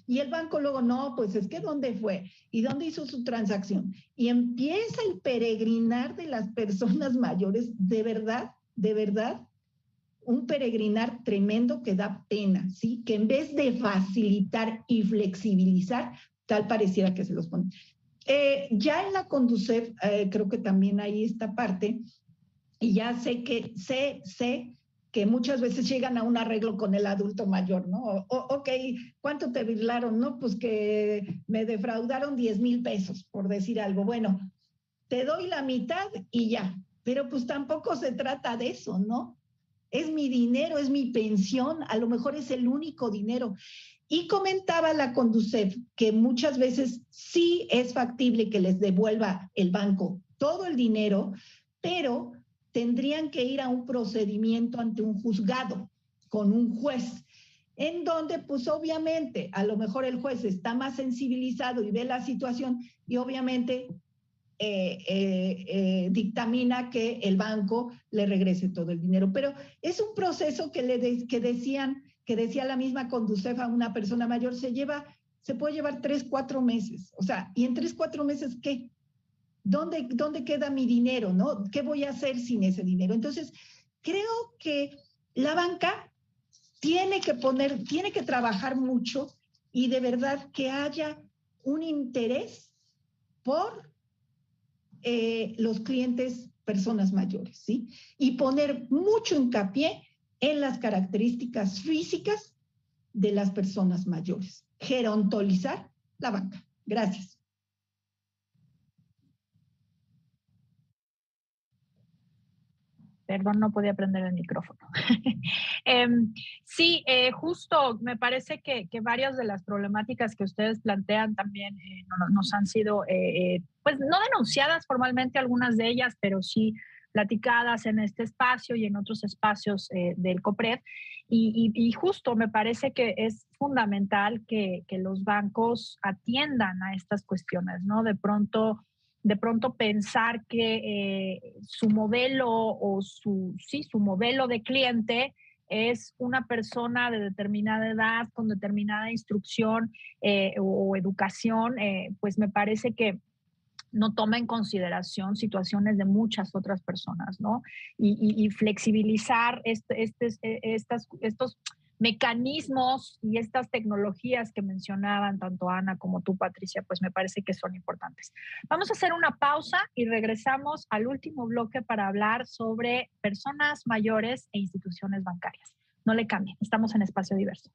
Y el banco luego, no, pues es que ¿dónde fue? ¿Y dónde hizo su transacción? Y empieza el peregrinar de las personas mayores, de verdad, un peregrinar tremendo que da pena, ¿sí? Que en vez de facilitar y flexibilizar, tal pareciera que se los pone. Ya en la Conducef, creo que también hay esta parte, y ya sé que muchas veces llegan a un arreglo con el adulto mayor, ¿no? Ok, ¿cuánto te birlaron? No, pues que me defraudaron 10,000 pesos, por decir algo. Bueno, te doy la mitad y ya, pero pues tampoco se trata de eso, ¿no? Es mi dinero, es mi pensión, a lo mejor es el único dinero. Y comentaba la Conducef que muchas veces sí es factible que les devuelva el banco todo el dinero, pero tendrían que ir a un procedimiento ante un juzgado con un juez, en donde pues obviamente a lo mejor el juez está más sensibilizado y ve la situación y obviamente dictamina que el banco le regrese todo el dinero. Pero es un proceso que decía la misma Conducef a una persona mayor, se puede llevar 3-4 meses. O sea, ¿y en 3-4 meses qué? ¿Dónde queda mi dinero, no? ¿Qué voy a hacer sin ese dinero? Entonces, creo que la banca tiene que trabajar mucho y de verdad que haya un interés por los clientes personas mayores, ¿sí? Y poner mucho hincapié en las características físicas de las personas mayores. Gerontolizar la banca. Gracias. Perdón, no podía prender el micrófono. Sí, justo me parece que varias de las problemáticas que ustedes plantean también nos han sido, pues no denunciadas formalmente algunas de ellas, pero sí platicadas en este espacio y en otros espacios del COPRED. Y justo me parece que es fundamental que los bancos atiendan a estas cuestiones, ¿no? De pronto pensar que su modelo o su modelo de cliente es una persona de determinada edad, con determinada instrucción o educación, pues me parece que no toma en consideración situaciones de muchas otras personas, ¿no? Y flexibilizar estos mecanismos y estas tecnologías que mencionaban tanto Ana como tú, Patricia, pues me parece que son importantes. Vamos a hacer una pausa y regresamos al último bloque para hablar sobre personas mayores e instituciones bancarias. No le cambien, estamos en Espacio Diverso.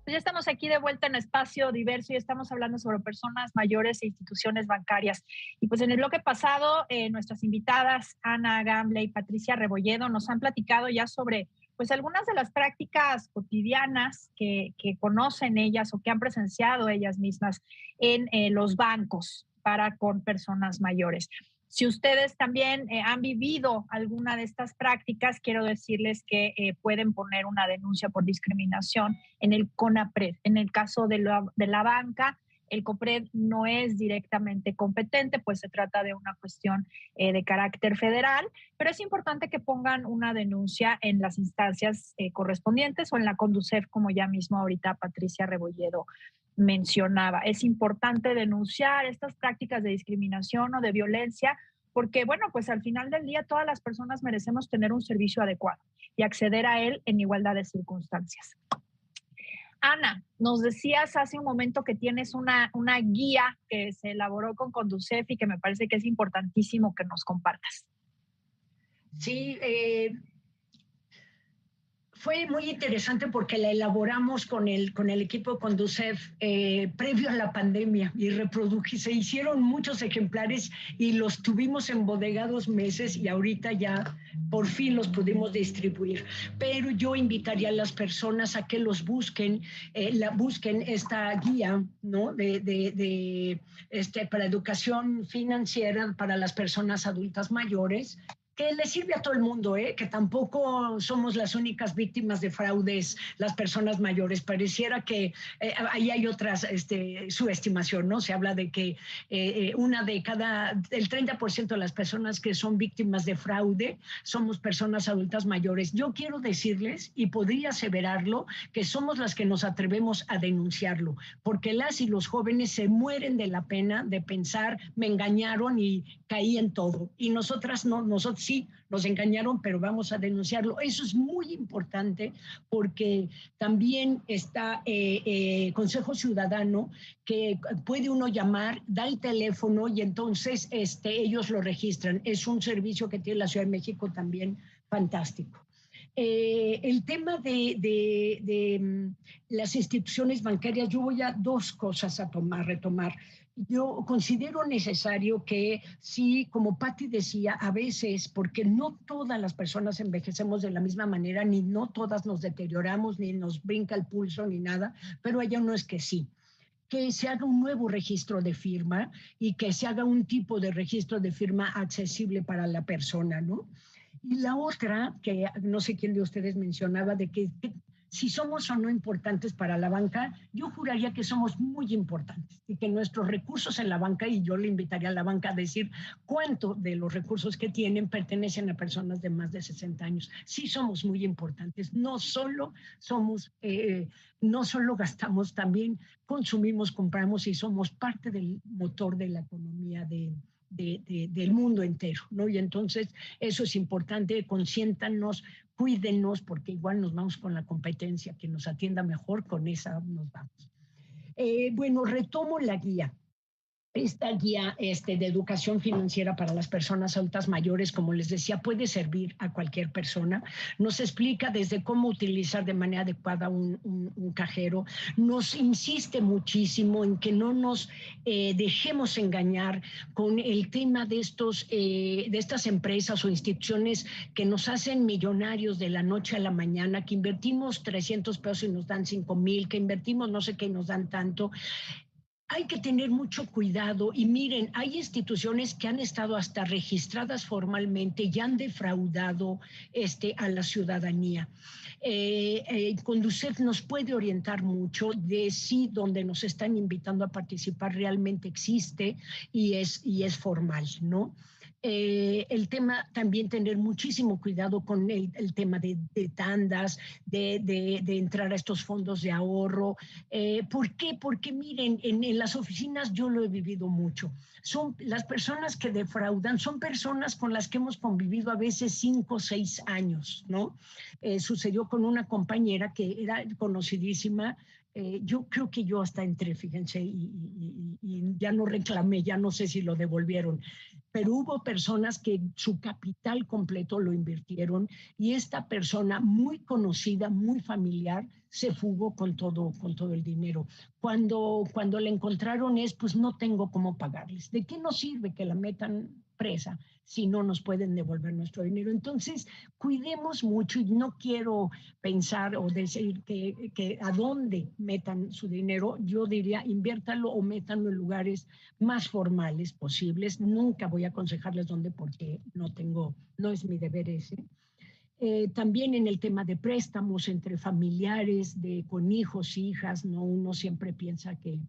Ya estamos aquí de vuelta en Espacio Diverso y estamos hablando sobre personas mayores e instituciones bancarias. Y pues en el bloque pasado, nuestras invitadas, Ana Gamble y Patricia Rebolledo, nos han platicado ya sobre pues algunas de las prácticas cotidianas que conocen ellas o que han presenciado ellas mismas en los bancos para con personas mayores. Si ustedes también han vivido alguna de estas prácticas, quiero decirles que pueden poner una denuncia por discriminación en el CONAPRED. En el caso de la banca, el COPRED no es directamente competente, pues se trata de una cuestión de carácter federal, pero es importante que pongan una denuncia en las instancias correspondientes o en la CONDUCEF, como ya mismo ahorita Patricia Rebolledo mencionaba. Es importante denunciar estas prácticas de discriminación o de violencia porque, bueno, pues al final del día todas las personas merecemos tener un servicio adecuado y acceder a él en igualdad de circunstancias. Ana, nos decías hace un momento que tienes una guía que se elaboró con Conducef y que me parece que es importantísimo que nos compartas. Sí, fue muy interesante porque la elaboramos con el equipo de Conducef previo a la pandemia y se hicieron muchos ejemplares y los tuvimos embodegados meses y ahorita ya por fin los pudimos distribuir. Pero yo invitaría a las personas a que los busquen, busquen esta guía, ¿no? Para educación financiera para las personas adultas mayores, que le sirve a todo el mundo, que tampoco somos las únicas víctimas de fraudes las personas mayores. Pareciera que ahí hay otras subestimación, ¿no? Se habla de que el 30% de las personas que son víctimas de fraude somos personas adultas mayores. Yo quiero decirles, y podría aseverarlo, que somos las que nos atrevemos a denunciarlo, porque las y los jóvenes se mueren de la pena de pensar, me engañaron y caí en todo. Y nosotros sí, nos engañaron, pero vamos a denunciarlo. Eso es muy importante porque también está Consejo Ciudadano, que puede uno llamar, da el teléfono y entonces ellos lo registran. Es un servicio que tiene la Ciudad de México también fantástico. El tema de las instituciones bancarias, yo voy a dos cosas a retomar. Yo considero necesario que sí, como Patti decía, a veces, porque no todas las personas envejecemos de la misma manera, ni no todas nos deterioramos, ni nos brinca el pulso, ni nada, pero hay unos que sí. Que se haga un nuevo registro de firma y que se haga un tipo de registro de firma accesible para la persona, ¿no? Y la otra, que no sé quién de ustedes mencionaba, de que si somos o no importantes para la banca, yo juraría que somos muy importantes y que nuestros recursos en la banca, y yo le invitaría a la banca a decir cuánto de los recursos que tienen pertenecen a personas de más de 60 años. Sí somos muy importantes, no solo gastamos, también consumimos, compramos y somos parte del motor de la economía del mundo entero, ¿no? Y entonces eso es importante, consiéntanos, cuídenos, porque igual nos vamos con la competencia, que nos atienda mejor, con esa nos vamos. Bueno, retomo la guía. Esta guía de educación financiera para las personas adultas mayores, como les decía, puede servir a cualquier persona. Nos explica desde cómo utilizar de manera adecuada un cajero. Nos insiste muchísimo en que no nos dejemos engañar con el tema de estas empresas o instituciones que nos hacen millonarios de la noche a la mañana, que invertimos 300 pesos y nos dan 5,000, que invertimos no sé qué y nos dan tanto. Hay que tener mucho cuidado y miren, hay instituciones que han estado hasta registradas formalmente y han defraudado a la ciudadanía. Conducef nos puede orientar mucho de si donde nos están invitando a participar realmente existe y es formal, ¿no? El tema también tener muchísimo cuidado con el tema de tandas, de entrar a estos fondos de ahorro. ¿Por qué? Porque miren, en las oficinas yo lo he vivido mucho. Son las personas que defraudan, son personas con las que hemos convivido a veces 5 o 6 años, ¿no? Sucedió con una compañera que era conocidísima. Yo creo que yo hasta entré, fíjense, y ya no reclamé, ya no sé si lo devolvieron, pero hubo personas que su capital completo lo invirtieron y esta persona muy conocida, muy familiar, se fugó con todo el dinero. Cuando la encontraron pues no tengo cómo pagarles. ¿De qué nos sirve que la metan presa si no nos pueden devolver nuestro dinero? Entonces, cuidemos mucho y no quiero pensar o decir que a dónde metan su dinero. Yo diría, inviértalo o métanlo en lugares más formales posibles. Nunca voy a aconsejarles dónde porque no es mi deber ese. También en el tema de préstamos entre familiares, con hijos, hijas, ¿no? Uno siempre piensa que,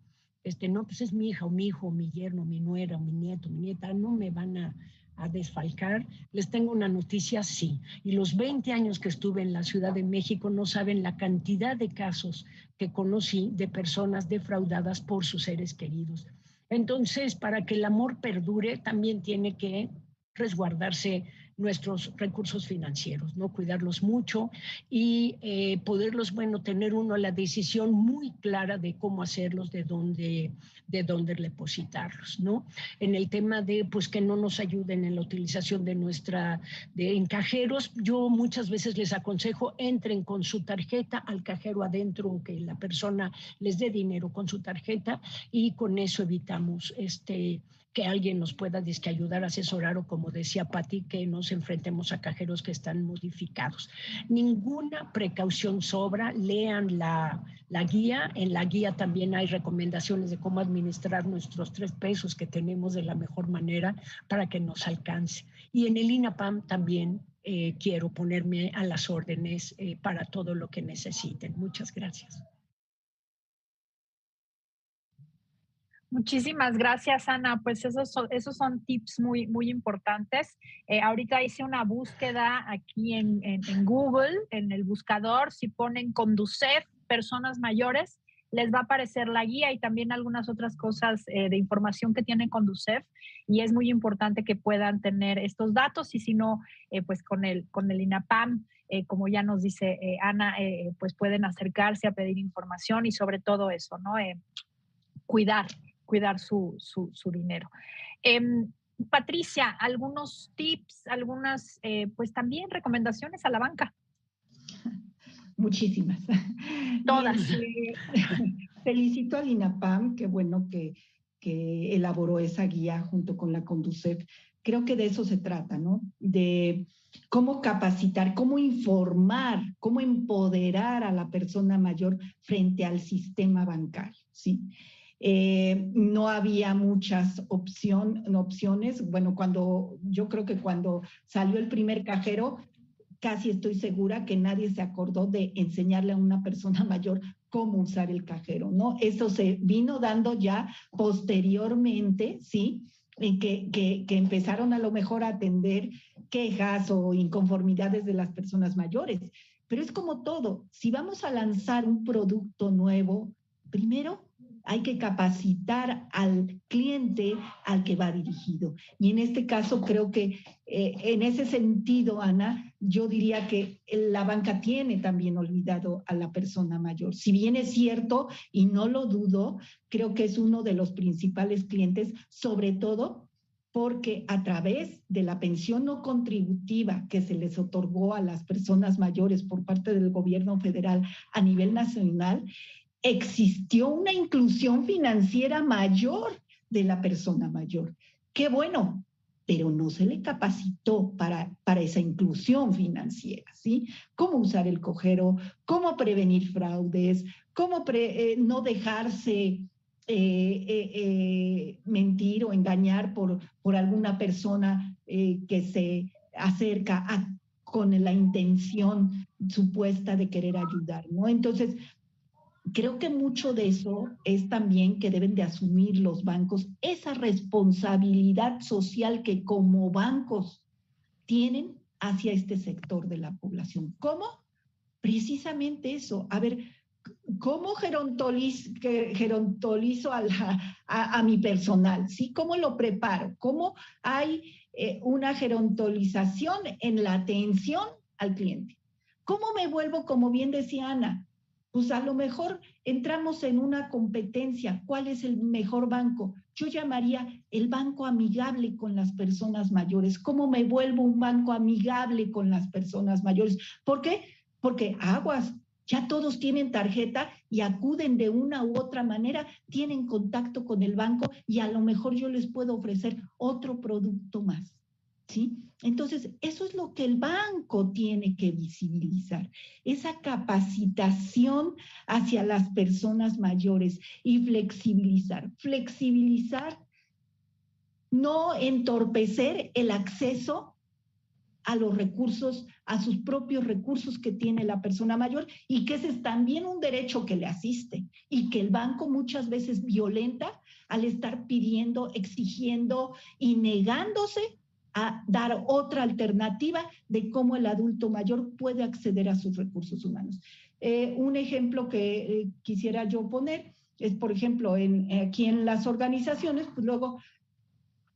no, pues es mi hija o mi hijo, mi yerno, mi nuera, mi nieto, mi nieta, no me van a desfalcar. Les tengo una noticia, sí. Y los 20 años que estuve en la Ciudad de México no saben la cantidad de casos que conocí de personas defraudadas por sus seres queridos. Entonces, para que el amor perdure, también tiene que resguardarse nuestros recursos financieros, ¿no? Cuidarlos mucho y poderlos, tener uno la decisión muy clara de cómo hacerlos, de dónde depositarlos, ¿no? En el tema de, que no nos ayuden en la utilización en cajeros, yo muchas veces les aconsejo, entren con su tarjeta al cajero adentro, que la persona les dé dinero con su tarjeta y con eso evitamos que alguien nos pueda ayudar a asesorar o, como decía Pati, que nos enfrentemos a cajeros que están modificados. Ninguna precaución sobra, lean la guía. En la guía también hay recomendaciones de cómo administrar nuestros 3 pesos que tenemos de la mejor manera para que nos alcance. Y en el INAPAM también quiero ponerme a las órdenes para todo lo que necesiten. Muchas gracias. Muchísimas gracias, Ana. Pues esos son tips muy, muy importantes. Ahorita hice una búsqueda aquí en Google, en el buscador. Si ponen Conducef, personas mayores, les va a aparecer la guía y también algunas otras cosas de información que tiene Conducef. Y es muy importante que puedan tener estos datos y si no, pues con el INAPAM, como ya nos dice Ana, pues pueden acercarse a pedir información y sobre todo eso, ¿no? Cuidar su dinero. Patricia, algunos tips, algunas, pues también recomendaciones a la banca. Muchísimas. Todas. Felicito al INAPAM, qué bueno que elaboró esa guía junto con la Conducef. Creo que de eso se trata, ¿no? De cómo capacitar, cómo informar, cómo empoderar a la persona mayor frente al sistema bancario, ¿sí? No había muchas opciones. Bueno, yo creo que cuando salió el primer cajero, casi estoy segura que nadie se acordó de enseñarle a una persona mayor cómo usar el cajero, ¿no? Eso se vino dando ya posteriormente, ¿sí? Que empezaron a lo mejor a atender quejas o inconformidades de las personas mayores. Pero es como todo, si vamos a lanzar un producto nuevo, primero hay que capacitar al cliente al que va dirigido. Y en este caso creo que en ese sentido, Ana, yo diría que la banca tiene también olvidado a la persona mayor. Si bien es cierto, y no lo dudo, creo que es uno de los principales clientes, sobre todo porque a través de la pensión no contributiva que se les otorgó a las personas mayores por parte del gobierno federal a nivel nacional, existió una inclusión financiera mayor de la persona mayor. Qué bueno, pero no se le capacitó para esa inclusión financiera, ¿sí? Cómo usar el cojero, cómo prevenir fraudes, cómo no dejarse mentir o engañar por alguna persona que se acerca con la intención supuesta de querer ayudar, ¿no? Entonces, creo que mucho de eso es también que deben de asumir los bancos esa responsabilidad social que como bancos tienen hacia este sector de la población. ¿Cómo? Precisamente eso. A ver, ¿cómo gerontolizo a mi personal? ¿Sí? ¿Cómo lo preparo? ¿Cómo hay una gerontolización en la atención al cliente? ¿Cómo me vuelvo, como bien decía Ana? Pues a lo mejor entramos en una competencia. ¿Cuál es el mejor banco? Yo llamaría el banco amigable con las personas mayores. ¿Cómo me vuelvo un banco amigable con las personas mayores? ¿Por qué? Porque aguas, ya todos tienen tarjeta y acuden de una u otra manera, tienen contacto con el banco y a lo mejor yo les puedo ofrecer otro producto más, ¿sí? Entonces, eso es lo que el banco tiene que visibilizar, esa capacitación hacia las personas mayores y flexibilizar, no entorpecer el acceso a los recursos, a sus propios recursos que tiene la persona mayor y que ese es también un derecho que le asiste y que el banco muchas veces violenta al estar pidiendo, exigiendo y negándose a dar otra alternativa de cómo el adulto mayor puede acceder a sus recursos humanos. Un ejemplo que quisiera yo poner es, por ejemplo, aquí en las organizaciones, pues luego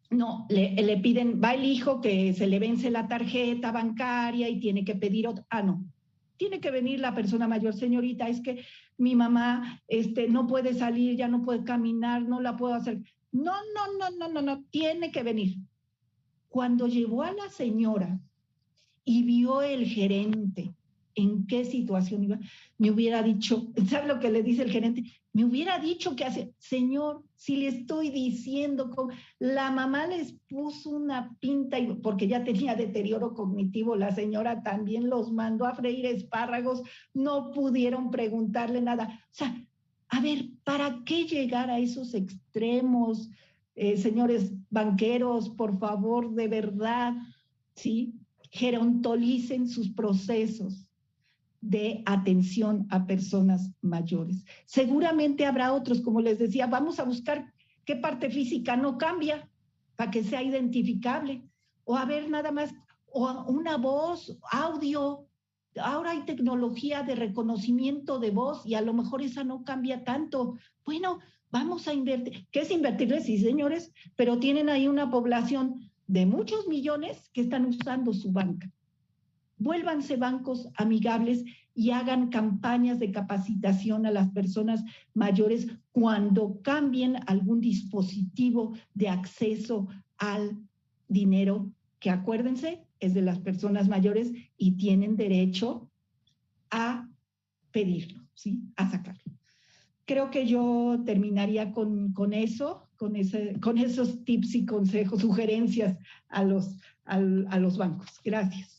no, le piden, va el hijo que se le vence la tarjeta bancaria y tiene que pedir otra. Ah, no. Tiene que venir la persona mayor, señorita, es que mi mamá no puede salir, ya no puede caminar, no la puedo hacer. No, tiene que venir. Cuando llevó a la señora y vio el gerente en qué situación iba, me hubiera dicho, ¿sabe lo que le dice el gerente? Me hubiera dicho que hace, señor, si le estoy diciendo, la mamá les puso una pinta, porque ya tenía deterioro cognitivo, la señora también los mandó a freír espárragos, no pudieron preguntarle nada. O sea, a ver, ¿para qué llegar a esos extremos? Señores banqueros, por favor, de verdad, ¿sí? Gerontolicen sus procesos de atención a personas mayores. Seguramente habrá otros, como les decía, vamos a buscar qué parte física no cambia para que sea identificable, o a ver nada más, o una voz, audio. Ahora hay tecnología de reconocimiento de voz y a lo mejor esa no cambia tanto. Bueno, vamos a invertir. ¿Qué es invertirles? Sí, señores, pero tienen ahí una población de muchos millones que están usando su banca. Vuélvanse bancos amigables y hagan campañas de capacitación a las personas mayores cuando cambien algún dispositivo de acceso al dinero, que acuérdense, es de las personas mayores y tienen derecho a pedirlo, ¿sí? A sacarlo. Creo que yo terminaría con eso, con esos tips y consejos, sugerencias a los bancos. Gracias.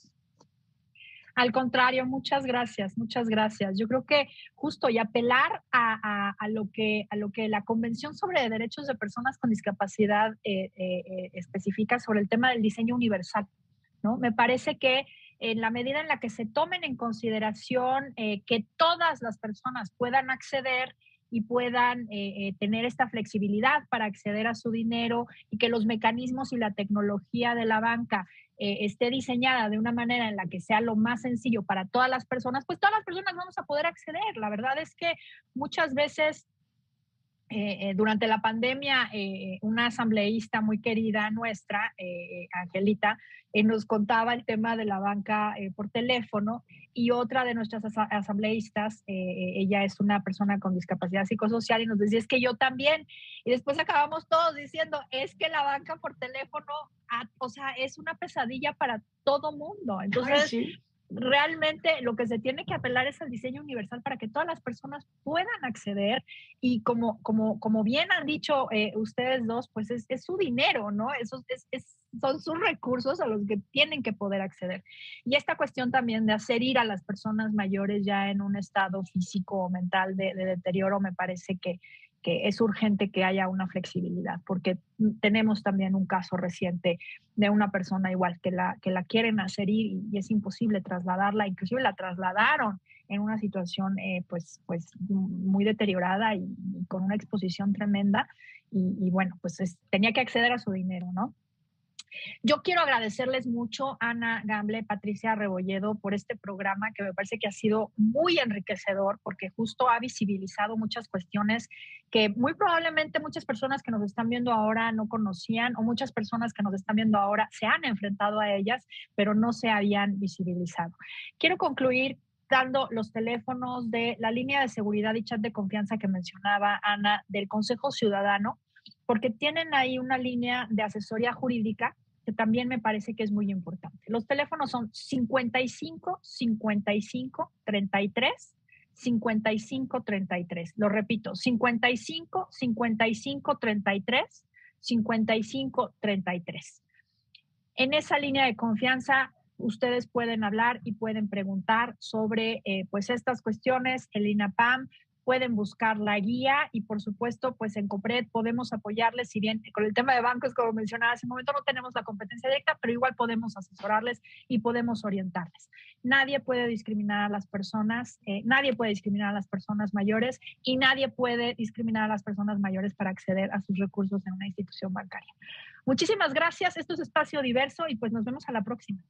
Al contrario, muchas gracias, muchas gracias. Yo creo que justo y apelar a lo que la Convención sobre Derechos de Personas con Discapacidad especifica sobre el tema del diseño universal, ¿no? Me parece que en la medida en la que se tomen en consideración que todas las personas puedan acceder y puedan tener esta flexibilidad para acceder a su dinero y que los mecanismos y la tecnología de la banca esté diseñada de una manera en la que sea lo más sencillo para todas las personas, pues todas las personas vamos a poder acceder. La verdad es que muchas veces durante la pandemia, una asambleísta muy querida nuestra, Angelita, nos contaba el tema de la banca por teléfono, y otra de nuestras asambleístas, ella es una persona con discapacidad psicosocial, y nos decía, es que yo también. Y después acabamos todos diciendo, es que la banca por teléfono, o sea, es una pesadilla para todo mundo. Entonces, sí. Realmente lo que se tiene que apelar es al diseño universal para que todas las personas puedan acceder, y como bien han dicho ustedes dos, pues es su dinero, ¿no? Son sus recursos a los que tienen que poder acceder. Y esta cuestión también de hacer ir a las personas mayores ya en un estado físico o mental de deterioro, me parece que es urgente que haya una flexibilidad, porque tenemos también un caso reciente de una persona igual que la quieren hacer ir, y es imposible trasladarla, inclusive la trasladaron en una situación pues muy deteriorada y con una exposición tremenda, y bueno, pues tenía que acceder a su dinero, ¿no? Yo quiero agradecerles mucho, Ana Gamble, Patricia Rebolledo, por este programa que me parece que ha sido muy enriquecedor, porque justo ha visibilizado muchas cuestiones que muy probablemente muchas personas que nos están viendo ahora no conocían, o muchas personas que nos están viendo ahora se han enfrentado a ellas, pero no se habían visibilizado. Quiero concluir dando los teléfonos de la línea de seguridad y chat de confianza que mencionaba Ana, del Consejo Ciudadano, porque tienen ahí una línea de asesoría jurídica que también me parece que es muy importante. Los teléfonos son 55 55 33 55 33. Lo repito, 55 55 33 55 33. En esa línea de confianza ustedes pueden hablar y pueden preguntar sobre pues estas cuestiones. El INAPAM, pueden buscar la guía, y por supuesto pues en COPRED podemos apoyarles, si bien con el tema de bancos, como mencionaba hace un momento, no tenemos la competencia directa, pero igual podemos asesorarles y podemos orientarles. Nadie puede discriminar a las personas, nadie puede discriminar a las personas mayores, y nadie puede discriminar a las personas mayores para acceder a sus recursos en una institución bancaria. Muchísimas gracias, esto es Espacio Diverso, y pues nos vemos a la próxima.